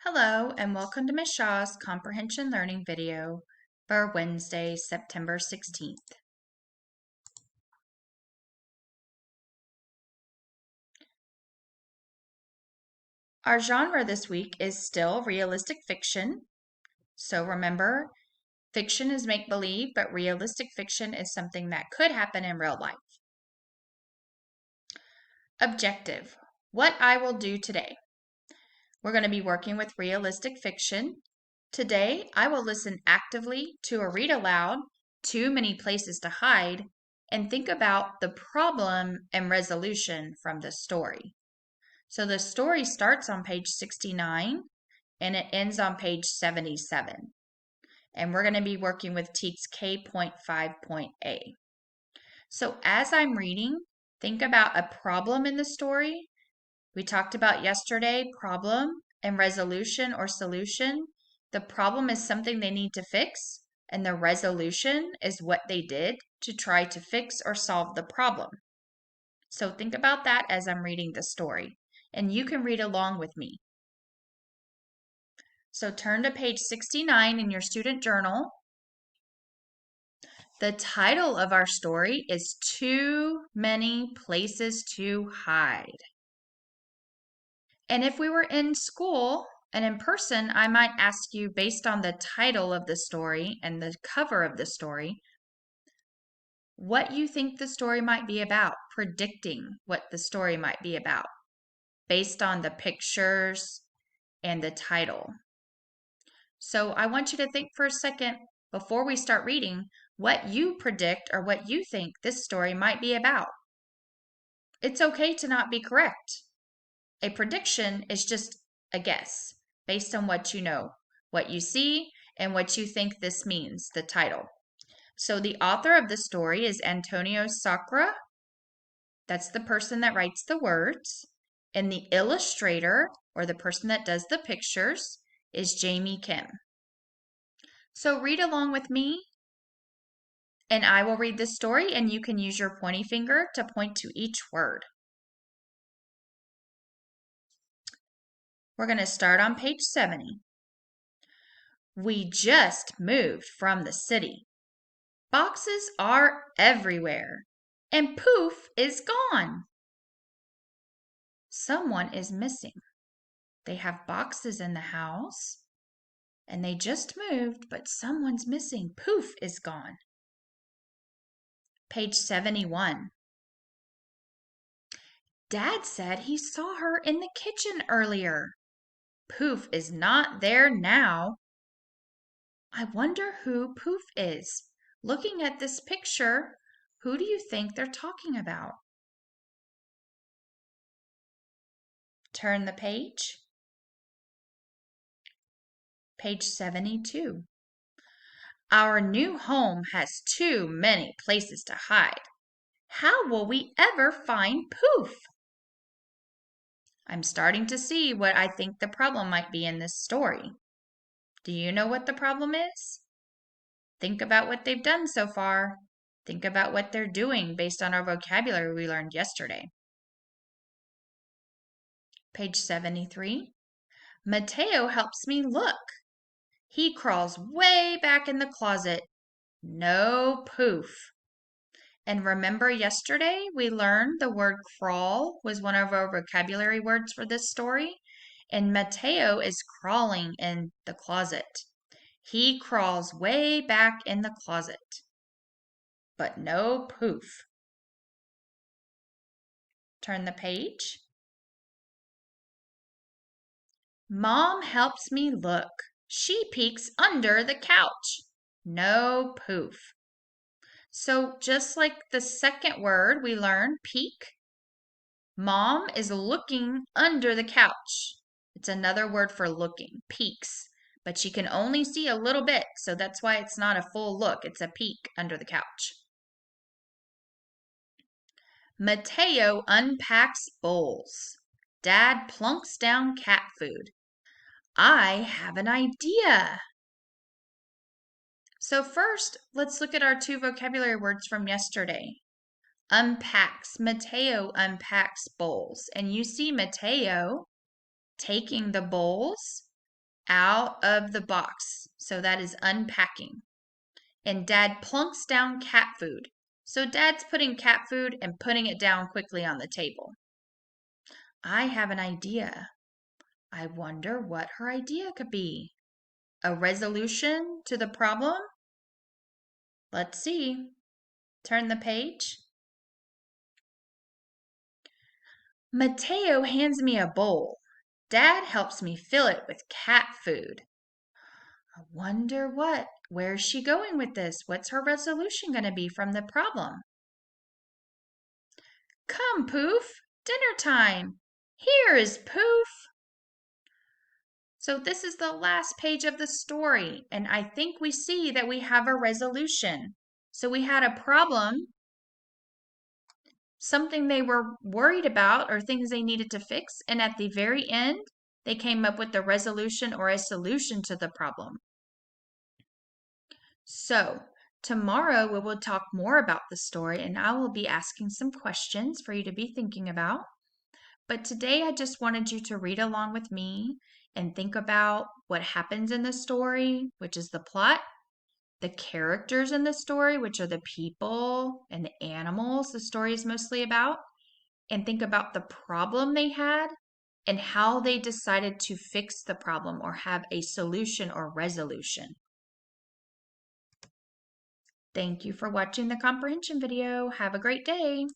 Hello and welcome to Ms. Shaw's Comprehension Learning video for Wednesday, September 16th. Our genre this week is still realistic fiction. So remember, fiction is make-believe, but realistic fiction is something that could happen in real life. Objective: what I will do today. We're going to be working with realistic fiction. Today, I will listen actively to a read aloud, Too Many Places to Hide, and think about the problem and resolution from the story. So the story starts on page 69 and it ends on page 77. And we're going to be working with TEKS K.5.A. So as I'm reading, think about a problem in the story. We talked about yesterday problem and resolution or solution. The problem is something they need to fix, and the resolution is what they did to try to fix or solve the problem. So think about that as I'm reading the story, and you can read along with me. So turn to page 69 in your student journal. The title of our story is Too Many Places to Hide. And if we were in school and in person, I might ask you, based on the title of the story and the cover of the story, what you think the story might be about, predicting what the story might be about, based on the pictures and the title. So I want you to think for a second before we start reading what you predict or what you think this story might be about. It's okay to not be correct. A prediction is just a guess based on what you know, what you see, and what you think this means, the title. So the author of the story is Antonio Sacra. That's the person that writes the words. And the illustrator, or the person that does the pictures, is Jamie Kim. So read along with me, and I will read the story, and you can use your pointy finger to point to each word. We're going to start on page 70. We just moved from the city. Boxes are everywhere, and Poof is gone. Someone is missing. They have boxes in the house, and they just moved, but someone's missing. Poof is gone. Page 71. Dad said he saw her in the kitchen earlier. Poof is not there now. I wonder who Poof is. Looking at this picture, who do you think they're talking about? Turn the page. Page 72. Our new home has too many places to hide. How will we ever find Poof? I'm starting to see what I think the problem might be in this story. Do you know what the problem is? Think about what they've done so far. Think about what they're doing based on our vocabulary we learned yesterday. Page 73. Mateo helps me look. He crawls way back in the closet. No Poof. And remember yesterday we learned the word crawl was one of our vocabulary words for this story. And Mateo is crawling in the closet. He crawls way back in the closet. But no Poof. Turn the page. Mom helps me look. She peeks under the couch. No Poof. So just like the second word we learned, peek, Mom is looking under the couch. It's another word for looking, peeks. But she can only see a little bit, so that's why it's not a full look. It's a peek under the couch. Mateo unpacks bowls. Dad plunks down cat food. I have an idea. So first, let's look at our two vocabulary words from yesterday. Unpacks. Mateo unpacks bowls. And you see Mateo taking the bowls Out of the box. So that is unpacking. And Dad plunks down cat food. So Dad's putting cat food and putting it down quickly on the table. I have an idea. I wonder what her idea could be. A resolution to the problem? Let's see. Turn the page. Mateo hands me a bowl. Dad helps me fill it with cat food. I wonder where's she going with this? What's her resolution going to be from the problem? Come, Poof, dinner time. Here is Poof. So this is the last page of the story, and I think we see that we have a resolution. So we had a problem, something they were worried about or things they needed to fix, and at the very end, they came up with a resolution or a solution to the problem. So tomorrow we will talk more about the story and I will be asking some questions for you to be thinking about. But today I just wanted you to read along with me and think about what happens in the story, which is the plot, the characters in the story, which are the people and the animals the story is mostly about, and think about the problem they had and how they decided to fix the problem or have a solution or resolution. Thank you for watching the comprehension video. Have a great day.